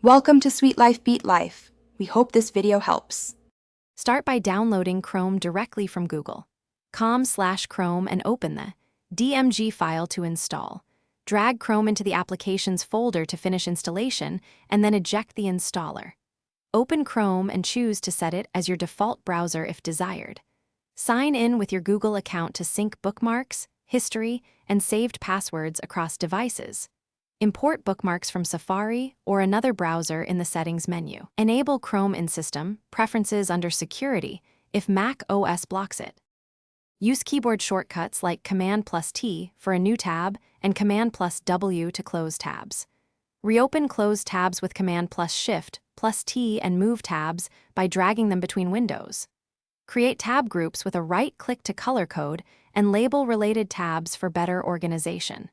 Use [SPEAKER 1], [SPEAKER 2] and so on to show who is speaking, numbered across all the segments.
[SPEAKER 1] Welcome to Sweet Life Beat Life. We hope this video helps.
[SPEAKER 2] Start by downloading Chrome directly from Google. com/Chrome and open the DMG file to install. Drag Chrome into the applications folder to finish installation, and then eject the installer. Open Chrome and choose to set it as your default browser if desired. Sign in with your Google account to sync bookmarks, history, and saved passwords across devices. Import bookmarks from Safari or another browser in the Settings menu. Enable Chrome in System Preferences under Security if Mac OS blocks it. Use keyboard shortcuts like Command+T for a new tab and Command+W to close tabs. Reopen closed tabs with Command+Shift+T and move tabs by dragging them between windows. Create tab groups with a right-click to color code and label related tabs for better organization.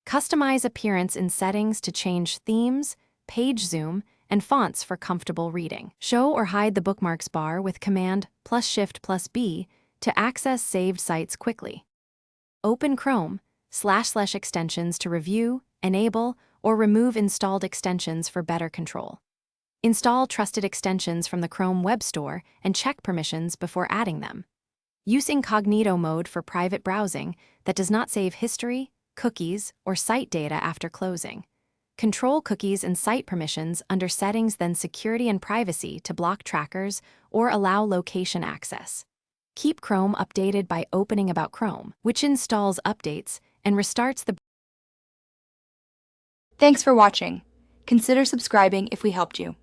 [SPEAKER 2] Customize appearance in settings to change themes, page zoom, and fonts for comfortable reading. Show or hide the bookmarks bar with Command+Shift+B to access saved sites quickly. Open Chrome / extensions to review, enable, or remove installed extensions for better control. Install trusted extensions from the Chrome Web Store and check permissions before adding them. Use incognito mode for private browsing that does not save history, cookies, or site data after closing. Control cookies and site permissions under Settings, then Security and Privacy to block trackers or allow location access. Keep Chrome updated by opening About Chrome, which installs updates and restarts the.
[SPEAKER 1] Thanks for watching. Consider subscribing if we helped you.